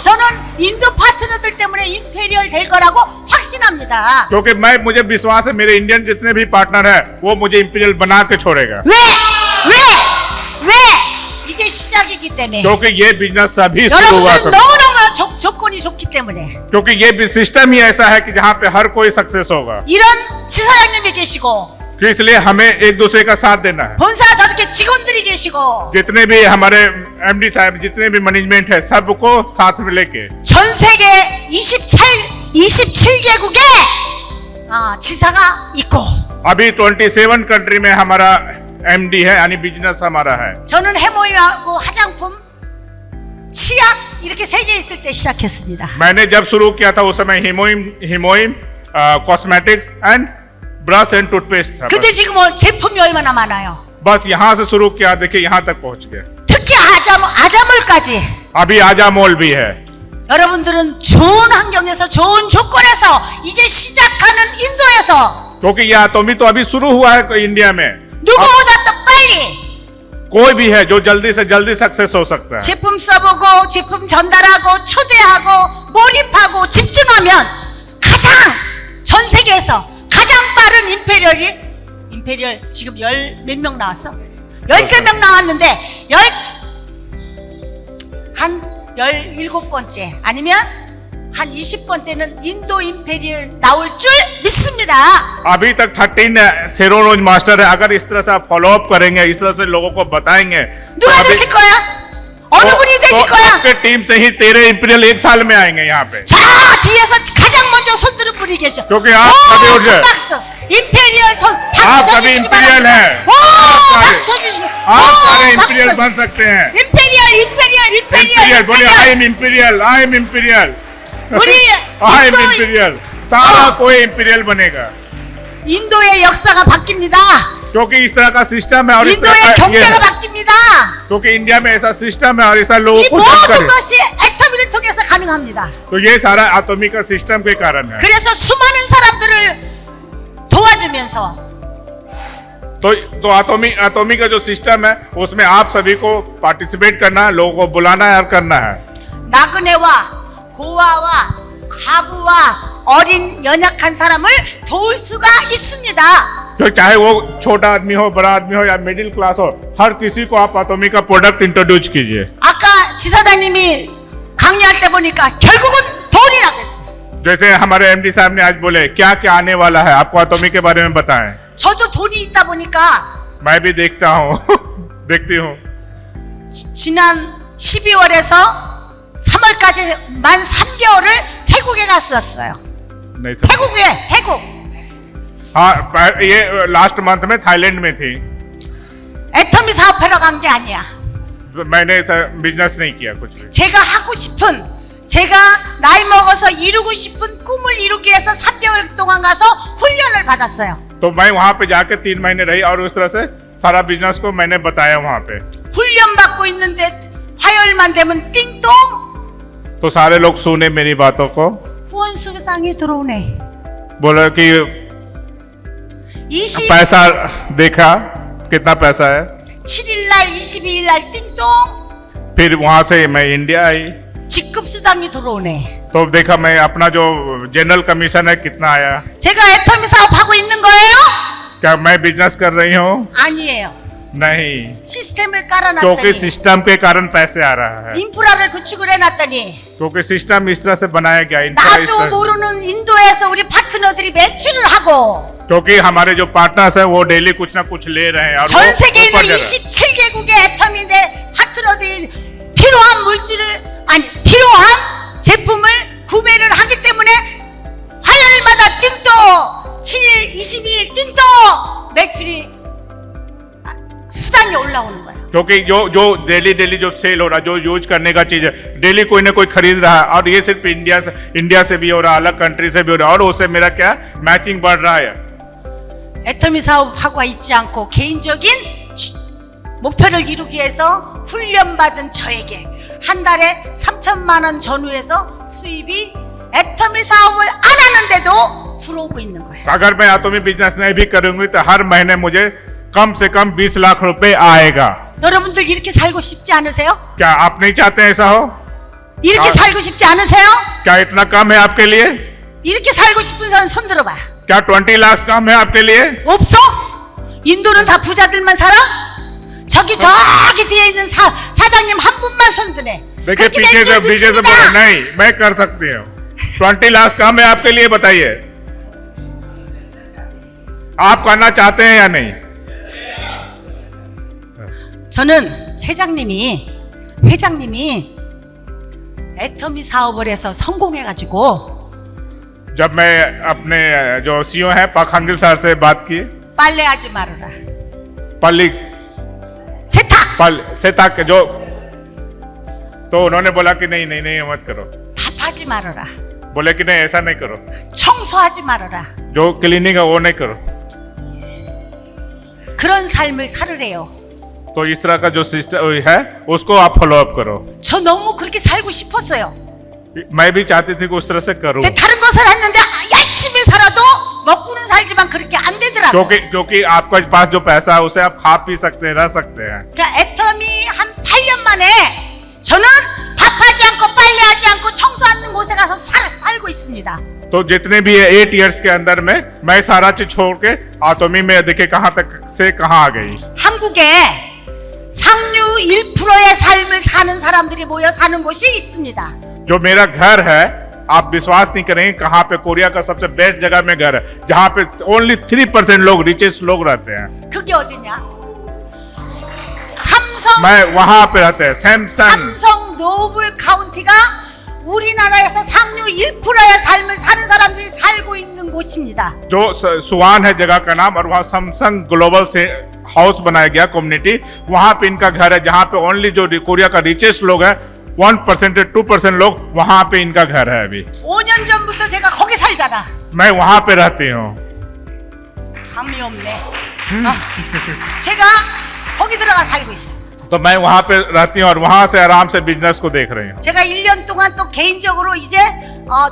S1: 저는 인도 파트너들 때문에 임페리얼 될 거라고 확신합니다.
S2: क्योंकि मुझे विश्वास है मेरे इंडियन जितने भी पार्टनर है वो मुझे इंपीरियल बना के छोड़ेगा।
S1: 왜? 이제 시작이기 때문에.
S2: क्योंकि ये बिजनेस अभी शुरू हुआ
S1: 여러분들 너무너무 조건이 좋기 때문에.
S2: क्योंकि ये सिस्टम ही ऐसा है कि जहाँ पे हर कोई सक्सेस होगा।
S1: 이런 지사장님이 계시고
S2: कि इसलिए हमें एक दूसरे का साथ देना है।
S1: 본사 저렇게 직원들이 계시고
S2: जितने भी हमारे एमडी साहब, जितने भी मैनेजमेंट है, सबको साथ में लेके
S1: 전 세계 27개국에 지사가 있고
S2: अभी 27 कंट्री में हमारा एमडी है, यानी बिजनेस हमारा है।
S1: 저는 해모임하고 화장품, 치약 이렇게 3개 있을 때 시작했습니다.
S2: मैंने जब शुरू किया था उस समय हिमोइम cosmetics and brush and toothpaste था।
S1: 근데 지금 제품이 얼마나 많아요.
S2: बस यहाँ से शुरू किया, देखिए यहाँ तक पहुँच गया।
S1: 특히 아자몰까지.
S2: अभी आजामोल भी है।
S1: 여러분들은 좋은 환경에서 좋은 조건에서 이제 시작하는 인도에서
S2: क्योंकि यह एटॉमी तो अभी शुरू हुआ है इंडिया में।
S1: 누구보다 더 빨리
S2: कोई भी है जो जल्दी से जल्दी सक्सेस हो सकता है।
S1: 제품 써보고 제품 전달하고 초대하고 몰입하고 집중하면 가장 전 세계에서 가장 빠른 임페리얼 지금 열 몇 명 나왔어? 13명 나왔는데 한 17번째 아니면 한 20번째는 인도 임페리얼 나올 줄 믿습니다.
S2: अभी तक 13 सेरोनोज मास्टर है। अगर इस तरह से आप फॉलो अप करेंगे, इस तरह से लोगों को बताएंगे,
S1: 누가 되실 거야? 어느 분이 되실
S2: तो
S1: 거야?
S2: आपके टीम से ही 13 इंपीरियल एक साल में आएंगे यहाँ पे।
S1: 저 뒤에서 가장 먼저 손 드는 분이 계셔.
S2: क्योंकि आप सभी उठ जाए।
S1: 박수. 임페리얼 손
S2: आप
S1: 박수
S2: सभी
S1: 쳐주시기
S2: इंपीरियल
S1: 바랍니다.
S2: हैं।
S1: 오,
S2: आप सारे-
S1: 박수 쳐주시기.
S2: आप सारे
S1: 오,
S2: इंपीरियल
S1: 박수.
S2: बन सकते हैं।
S1: 임페리얼.
S2: इंपीरियल बोलिए, I am imperial, I am imperial,
S1: 우리
S2: I am
S1: 인도,
S2: imperial. सारा कोई इंपीरियल बनेगा
S1: 인도의 역사가 바뀝니다.
S2: क्योंकि इस तरह का सिस्टम है और इस तरह
S1: 인도의
S2: का ये
S1: 경제가
S2: है।
S1: 바뀝니다.
S2: क्योंकि इंडिया में ऐसा सिस्टम है और ऐसा लोगों
S1: 이
S2: को टच
S1: 모든
S2: करे।
S1: 것이 애터미를 통해서 가능합니다.
S2: तो ये सारा एटॉमिक का सिस्टम के कारण है।
S1: 그래서 수많은 사람들을 도와주면서
S2: तो एटॉमिक का जो सिस्टम है उसमें आप सभी को पार्टिसिपेट करना है, लोगों को बुलाना है और करना है।
S1: 나그네와 고아와 가부와 어린 연약한 사람을 도울 수가 있습니다.
S2: तो चाहे वो छोटा आदमी हो, बड़ा आदमी हो या मिडिल क्लास हो, हर किसी को आप एटॉमिक का प्रोडक्ट इंट्रोड्यूस कीजिए।
S1: 아까 지사장님이 강의할 때 보니까 결국은 돈이라고 했어요.
S2: जैसे हमारे एमडी साहब ने आज बोले क्या क्या आने वाला है, आपको एटॉमिक के बारे में बताएं।
S1: 저도 돈이 있다 보니까
S2: मैं भी देखता हूँ देखती हूँ।
S1: 지난 12월에서 3월까지 만 3개월을 태국에 갔었어요.
S2: नहीं सर,
S1: 태국
S2: हाँ ये लास्ट मंथ में थाईलैंड में थी।
S1: 애터미 사업하러 간 게 아니야.
S2: मैंने बिजनेस नहीं किया कुछ भी।
S1: 제가 하고 싶은 제가 나이 먹어서 이루고 싶은 꿈을 이루기 위해서 3개월 동안 가서 훈련을 받았어요.
S2: तो मैं वहां पे जाके 3 महीने रही और उस तरह से सारा बिजनेस को मैंने बताया वहां पे।
S1: 훈련 받고 있는데 화요일만 되면 띵동
S2: तो सारे लोग सुने मेरी बातों को,
S1: 후원 수당이 들어오네.
S2: बोला कि
S1: 27일
S2: पैसा देखा कितना पैसा है।
S1: 날 22일 날 띵동
S2: फिर वहां से मैं इंडिया आई
S1: 직급 수당이 들어오네.
S2: तो देखा मैं अपना जो जनरल कमीशन है कितना आया।
S1: 제가 애터미 사업하고 있는 거예요?
S2: क्या मैं बिजनेस कर रही हूँ?
S1: 아니에요.
S2: नहीं,
S1: 시스템을
S2: क्योंकि
S1: 깔아놨더니
S2: सिस्टम के कारण पैसे आ रहा है।
S1: 인프라를 구축을 해놨더니
S2: क्योंकि सिस्टम इस तरह से बनाया गया, इंफ्रा इस
S1: 나도
S2: तरह-
S1: 모르는 인도에서 우리 파트너들이 매출을 하고
S2: क्योंकि हमारे जो पार्टनर्स है वो डेली कुछ ना कुछ ले रहे हैं और
S1: 전
S2: वो
S1: 세계에
S2: ऊपर
S1: 있는
S2: जा रहे हैं।
S1: 27개국의 애터미인데 파트너들이 필요한 물질을 필요한 제품을 구매를 하기 때문에 화요일마다 띵또 7일 22일 띵또 매출이 수당이 올라오는 거야.
S2: क्योंकि जो डेली जो सेल हो रहा है, जो यूज करने का चीज है, डेली कोई ना कोई खरीद रहा है और ये सिर्फ इंडिया से भी हो रहा है, अलग कंट्री से भी हो रहा है और उससे मेरा क्या मैचिंग बढ़ रहा है।
S1: 애터미 사업하고 있지 않고 개인적인 목표를 이루기 위해서 훈련받은 저에게 한 달에 3천만 원 전후에서 수입이 애터미 사업을 안 하는데도 들어오고 있는 거예요.
S2: अगर मैं एटॉमिक बिजनेस नहीं भी करूंगी तो हर महीने मुझे कम से कम 20 लाख रुपए आएगा।
S1: 여러분들 이렇게 살고 싶지 않으세요?
S2: क्या आप नहीं चाहते ऐसा हो?
S1: 이렇게 살고 싶지 않으세요?
S2: क्या इतना कम है आपके लिए?
S1: 이렇게 살고 싶은 사람 손 들어봐.
S2: क्या 20 लाख कम है आपके लिए?
S1: 없어? 인도는 다 부자들만 살아? 저기 뒤에 있는 사장님 한 분만 손 드네.
S2: देखिए
S1: 그렇게
S2: पीछे
S1: 될
S2: से
S1: 줄
S2: पीछे से
S1: 믿습니다.
S2: बोले नहीं मैं कर सकती हूँ। 20 लाख कम है आपके लिए, बताइए आप करना चाहते हैं या नहीं?
S1: 저는 회장님이 애터미 사업을 해서 성공해가지고
S2: जब मैं अपने जो सीईओ है पाक हंगिल सर से बात की,
S1: 빨래하지 말아라.
S2: पल्ली
S1: 세탁
S2: सेता के जो, तो उन्होंने बोला कि नहीं नहीं नहीं मत करो।
S1: 밥하지 말아라.
S2: बोले कि नहीं ऐसा नहीं करो,
S1: 청소하지 말아라.
S2: जो क्लीनिंग है वो नहीं करो।
S1: 그런 삶을 살으래요.
S2: तो इस तरह का जो सिस्टम है उसको आप फॉलो अप करो।
S1: 저 너무 그렇게 살고 싶었어요.
S2: मैं भी चाहती थी कि उस तरह से करूं,
S1: 근데 다른 것을 했는데 열심히 살아도 먹고는 살지만 그렇게 그렇게 안 되더라고.
S2: क्योंकि आपके पास जो पैसा है उसे आप खा पी सकते हैं, रह सकते हैं।
S1: 그러니까 애터미 한 8년 만에 저는 밥하지 않고 빨래하지 않고 청소하는 곳에 가서 살고 있습니다.
S2: तो जितने भी 8 years के अंदर में मैं सारा चीज छोड़ के आतोमी में देखे कहां तक से कहां आ गई।
S1: 한국에 상류 1%의 삶을 사는 사람들이 모여 사는 곳이 있습니다.
S2: जो मेरा घर है, आप विश्वास नहीं करेंगे कहां पे कोरिया का सबसे बेस्ट जगह में घर है, जहां पे ओनली 3% लोग रिचेस्ट लोग रहते हैं।
S1: 그게 어디냐? 삼성
S2: मैं वहां पे रहते हैं, सैमसंग।
S1: 삼성 노블 카운티가 우리나라에서 상류 1%의 삶을 사는 사람들이 살고 있는 곳입니다.
S2: जो सुवान है जगह का नाम, और वहाँ सैमसंग ग्लोबल से हाउस बनाया गया कम्युनिटी, वहां पे इनका घर है, जहां पे ओनली जो कोरिया का रिचेस्ट लोग है 1% से 2% लोग, वहां पे इनका घर है। अभी
S1: 5년 전부터 제가 거기 살잖아.
S2: मैं वहां पे रहती हूँ।
S1: 감이 없네. 제가 거기 들어가 살고 있어.
S2: तो मैं वहां पे रहती हूँ और वहां से आराम से बिजनेस को देख रही हूँ।
S1: 제가 1년 동안 또 개인적으로 이제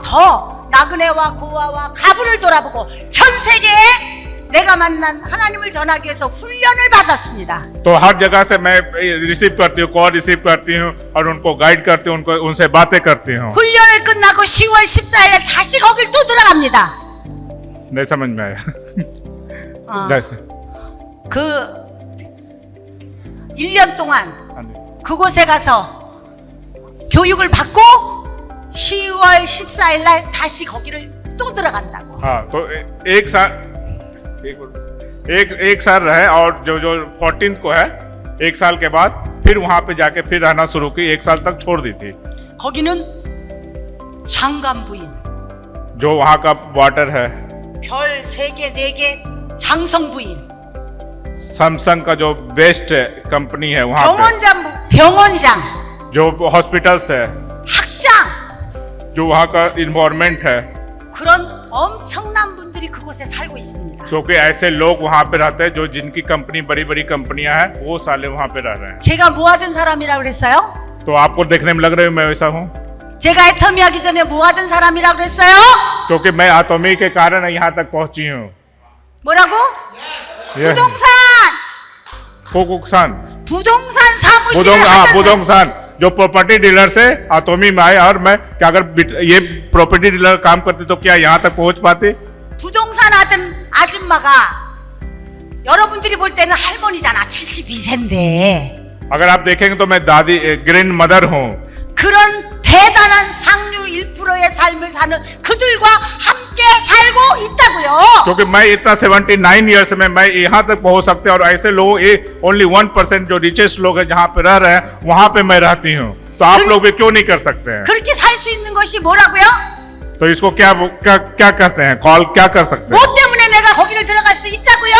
S1: 더 나그네와 고아와 가부를 돌아보고 전 세계에 내가 만난 하나님을 전하기 위해서 훈련을 받았습니다.
S2: तो हर जगह से मैं रिसीव करती हूँ, कॉल रिसीव करती हूँ और उनको गाइड करती हूँ, उनको उनसे बातें करती हूँ।
S1: 훈련을 끝나고 10월 14일에 다시 거길 또 들어갑니다.
S2: नहीं समझ में आया।
S1: 그 1년 동안 그곳에 가서 교육을 받고 10월 14일 날 다시 거기를 또 들어간다고.
S2: हाँ, तो एक साल रहे और जो 14th को है, एक साल के बाद फिर वहां पे जाके फिर रहना शुरू की। 1 साल तक छोड़ दी थी।
S1: 거기는 장관 부인,
S2: जो वहां का वाटर है,
S1: 별 3개 4개 장성 부인,
S2: सैमसंग का जो बेस्ट कंपनी है वहां पे,
S1: 병원장,
S2: जो हॉस्पिटल्स है,
S1: 학장,
S2: जो वहां का इन्वायरमेंट है,
S1: 그런 엄청난 분들이 그곳에 살고 있습니다.
S2: क्योंकि ऐसे लोग वहां पे रहते हैं जो जिनकी कंपनी बड़ी बड़ी कंपनियां हैं, वो साले वहां पे रह रहे हैं।
S1: 제가 뭐 하던 사람이라고 그랬어요?
S2: तो आपको देखने में लग रहा है मैं वैसा हूँ,
S1: 제가 애터미 하기 전에 뭐 하던 사람이라고 그랬어요?
S2: क्योंकि मैं आतोमी के कारण यहाँ तक पहुंची हूँ।
S1: 뭐라고?
S2: 예.
S1: 부동산
S2: 부동산
S1: 사무실에 하던
S2: 부동산 जो प्रॉपर्टी डीलर से आतोमी में आए, और मैं क्या अगर ये प्रॉपर्टी डीलर काम करते तो क्या यहाँ तक पहुंच पाते?
S1: 부동산 하던 아줌마가 여러분들이 볼 때는 할머니잖아. 72세인데
S2: अगर आप देखेंगे तो मैं दादी ग्रैंड मदर हूँ।
S1: 그런 대단한 상류 1%의 삶을 사는 그들과 함께 살고 있다고요.
S2: क्योंकि मैं इतना 79 ईयर्स में मैं यहाँ तक पहुँच सकते हैं, और ऐसे लोग ओनली 1% जो रिचेस्ट लोग हैं जहाँ पे रह रहे हैं वहाँ पे मैं रहती हूँ। तो आप लोग भी क्यों नहीं कर सकते हैं?
S1: 그렇게 살 수 있는 것이 뭐라고요?
S2: तो इसको क्या क्या क्या कहते हैं? कॉल क्या कर सकते
S1: 뭐
S2: हैं?
S1: 때문에 내가 거기를 들어갈 수 있다고요?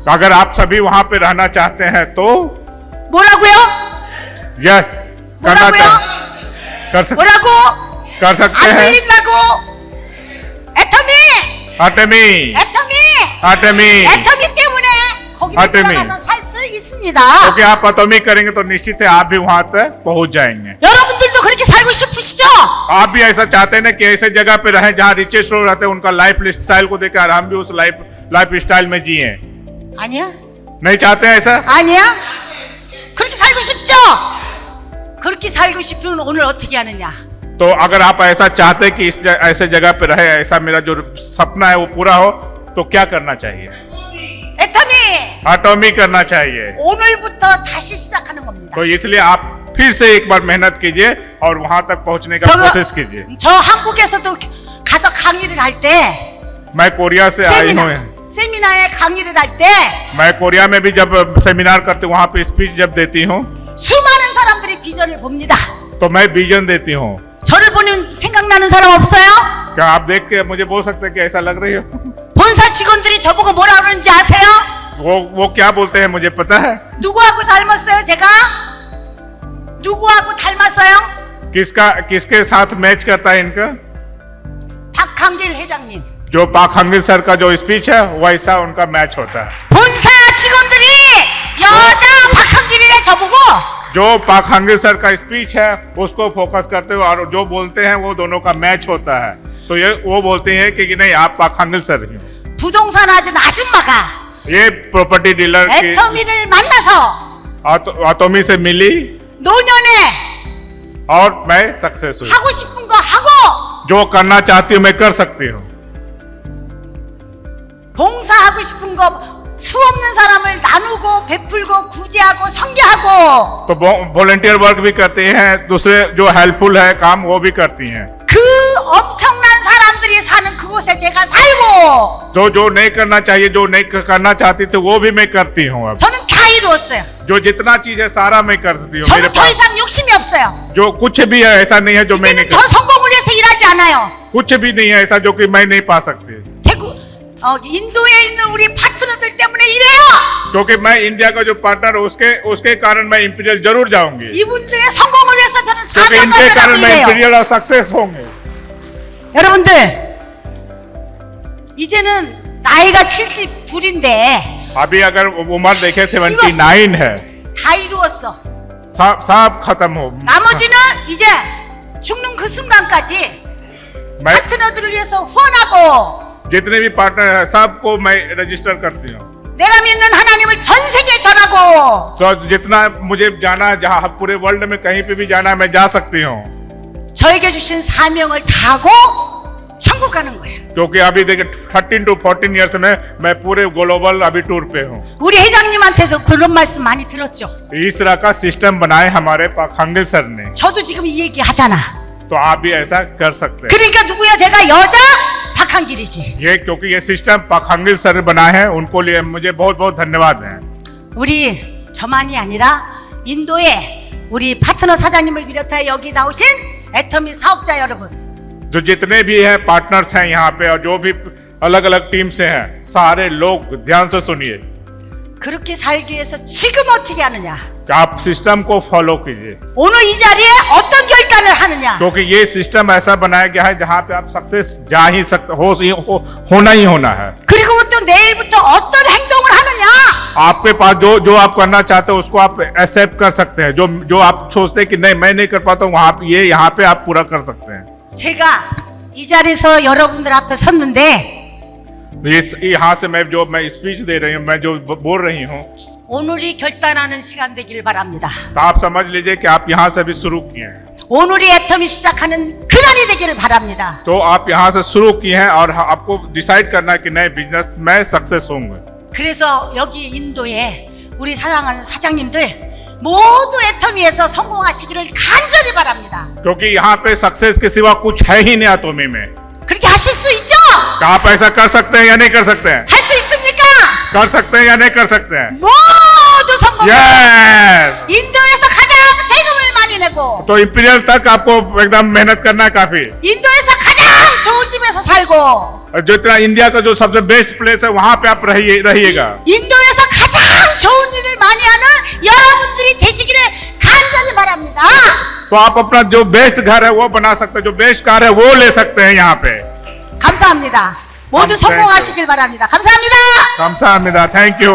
S2: तो अगर आप सभी वहाँ पे रहना चाहते हैं तो
S1: 뭐라고요?
S2: यस करना
S1: 뭐라고요? 뭐라고?
S2: कर सकते
S1: 안
S2: हैं।
S1: 들린다고? 애터미 애터미 때문에 거기를
S2: 아테미.
S1: 들어가서 살 수 있습니다.
S2: क्योंकि आप आतोमी करेंगे तो निश्चित है आप भी वहां तक पहुंच जाएंगे।
S1: 여러분들도 그렇게 살고 싶으시죠?
S2: आप भी ऐसा चाहते हैं ना कि ऐसे जगह पे रहें जहाँ रिचेस्ट लोग रहते हैं, उनका लाइफ स्टाइल को देखकर हम भी उस लाइफ स्टाइल में जिए।
S1: 아니야?
S2: नहीं चाहते हैं ऐसा?
S1: 아니야? 그렇게 살고 싶죠? 그렇게 살고 싶으면 오늘 어떻게 하느냐?
S2: तो अगर आप ऐसा चाहते हैं कि ऐसे जगह पे रहे, ऐसा मेरा जो सपना है वो पूरा हो, तो क्या करना चाहिए?
S1: 애터미
S2: आटोमी करना चाहिए।
S1: 오늘부터 다시 시작하는 겁니다.
S2: तो इसलिए आप फिर से एक बार मेहनत कीजिए और वहां तक पहुंचने का कोशिश कीजिए।
S1: 저 한국에서도 가서 강의를 할 때
S2: मैं कोरिया से आई हूँ।
S1: 세미나에 강의를 할 때
S2: मैं कोरिया में भी जब सेमिनार करती हूँ, वहां पे स्पीच जब देती हूँ,
S1: 수많은 사람들이 비전을 봅니다.
S2: तो मैं विजन देती हूँ।
S1: 저를 보는 생각나는 사람 없어요?
S2: क्या आप देख के मुझे बोल सकते हैं कि ऐसा लग रही हो?
S1: 본사 직원들이 저보고 뭐라 그러는지 아세요?
S2: वो क्या बोलते हैं मुझे पता है।
S1: 누구하고 닮았어요? 제가 누구하고 닮았어요?
S2: किसके साथ मैच करता है इनका?
S1: 박한길 회장님.
S2: जो पाक हंगिल सर का जो स्पीच है वैसा उनका मैच होता है।
S1: 본사 직원들이 여자 박한길이래 저보고.
S2: जो पाक हंगिल सर का स्पीच है उसको फोकस करते हो और जो बोलते हैं वो दोनों का मैच होता है। तो ये वो बोलते हैं कि नहीं आप पाक हंगिल सर ही हो।
S1: 부동산 아준 아줌마가
S2: ये प्रॉपर्टी डीलर की
S1: 애터미를 만나서
S2: आतोमी से मिली
S1: 노년에
S2: और मैं सक्सेस हुई।
S1: 하고 싶은 거 하고
S2: जो करना चाहती हूँ मैं कर सकती हूँ।
S1: 봉사하고 싶은 거 수 없는 사람을 나누고 베풀고 구제하고 선교하고
S2: तो वॉलेंटियर वर्क भी करती हैं, दूसरे जो हेल्पफुल है काम वो भी करती हैं।
S1: 그 엄청난 사람들이 사는 그곳에 제가 살고
S2: तो जो नहीं करना चाहिए, जो नहीं करना चाहती थी वो भी मैं करती हूँ। अब
S1: 저는 다 이루었어요.
S2: जो जितना चीज है सारा मैं कर सकती हूँ। मेरे
S1: 저는 더
S2: पास
S1: 이상 욕심이 없어요.
S2: जो कुछ भी है ऐसा नहीं है जो मैं नहीं
S1: 이제는 저 성공을 위해서 일하지 않아요.
S2: कुछ भी नहीं है ऐसा जो कि मैं नहीं पा सकती,
S1: 대구 인도에 있는 우리 파트너들 때문에 이래요.
S2: क्योंकि मैं इंडिया का जो पार्टनर उसके कारण मैं इंपीरियल जरूर जाऊंगी,
S1: 이분들의 성공을 위해서 저는
S2: क्योंकि इनके कारण
S1: 사명감을
S2: मैं
S1: 이래요.
S2: इंपीरियल और सक्सेस होंगे।
S1: 여러분들 이제는 나이가 72인데
S2: अभी अगर उम्र देखे 79 है,
S1: 다 이루었어.
S2: सब खत्म हो।
S1: 나머지는 이제 죽는 그 순간까지
S2: मैं
S1: 파트너들을 위해서 후원하고
S2: जितने भी पार्टनर है सबको मैं रजिस्टर करती हूँ।
S1: 내가 믿는 하나님을 전 세계에 전하고
S2: तो जितना मुझे जाना है, जहाँ पूरे वर्ल्ड में कहीं पे भी जाना है मैं जा सकती हूँ,
S1: 저에게 주신 사명을 다하고 천국 가는 거예요.
S2: क्योंकि अभी देखिए 13 to 14 ईयर्स में मैं पूरे ग्लोबल अभी टूर पे हूँ।
S1: 우리 회장님한테도 그런 말씀 많이 들었죠.
S2: इस तरह का सिस्टम बनाए हमारे खांगिल सर ने,
S1: 저도 지금 이 얘기 하잖아.
S2: तो आप भी ऐसा कर सकते हैं।
S1: 그러니까 누구야? 제가 여자 박한길이지.
S2: ये क्योंकि ये सिस्टम खांगिल सर ने बनाए हैं, उनको लिए मुझे बहुत बहुत धन्यवाद है।
S1: 우리 저만이 아니라 인도에 우리 파트너 사장님을 비롯해 여기 나오신 애터미 사업자 여러분,
S2: जो जितने भी हैं पार्टनर्स हैं यहाँ पे और जो भी अलग अलग टीम से हैं, सारे लोग ध्यान से सुनिए
S1: 그렇게 살기 위해서 지금 어떻게 하느냐?
S2: कि आप सिस्टम को फॉलो कीजिए,
S1: 오늘 이 자리에 어떤 결단을 하느냐?
S2: क्योंकि ये सिस्टम ऐसा बनाया गया है जहाँ पे आप सक्सेस जा ही सकते होना ही होना है।
S1: 그리고 또 내일부터 어떤 행동을 하느냐?
S2: आपके पास जो आप करना चाहते हो उसको आप एक्सेप्ट कर सकते हैं, जो आप सोचते हैं कि नहीं मैं नहीं कर पाता हूँ, वहां पे यहाँ पे आप पूरा कर सकते हैं।
S1: 제가 이 자리에서 여러분들 앞에 섰는데
S2: यहाँ से मैं स्पीच दे रही हूँ, मैं जो बोल रही हूँ,
S1: 오늘이 결단하는 시간 되길 바랍니다.
S2: तो आप समझ लीजिए कि आप यहाँ से भी शुरू किए हैं,
S1: 오늘이 애터미 시작하는 그날이 되기를 바랍니다.
S2: तो आप यहाँ से शुरू किए हैं और आपको डिसाइड करना है कि नहीं बिजनेस में सक्सेस होंगे।
S1: 그래서 여기 인도에 우리 사랑하는 사장님들 모두 애터미에서 성공하시기를 간절히 바랍니다.
S2: क्योंकि यहाँ पे सक्सेस के सिवा कुछ है ही नहीं आतोमी में।
S1: 그렇게 하실 수 있죠?
S2: क्या आप ऐसा कर सकते हैं या नहीं कर सकते हैं?
S1: 할 수 있습니까?
S2: कर सकते हैं या नहीं कर सकते हैं?
S1: 모두 성공.
S2: यस।
S1: 인도에서 가장 세금을 많이 내고
S2: तो इंपीरियल तक आपको एकदम मेहनत करना है काफी।
S1: 인도에서 가장 좋은 집에서 살고
S2: और जो इतना इंडिया का जो सबसे बेस्ट प्लेस है वहां पे आप रहिएगा।
S1: 인도에서 가장 좋은 일을 많이 하는 여러분들이 되시기를 간절히 바랍니다.
S2: तो आप अपना जो बेस्ट घर है वो बना सकते हैं, जो बेस्ट कार है वो ले सकते हैं यहाँ पे।
S1: 감사합니다. 모두 성공하시길 바랍니다. 감사합니다.
S2: 감사합니다. Thank you.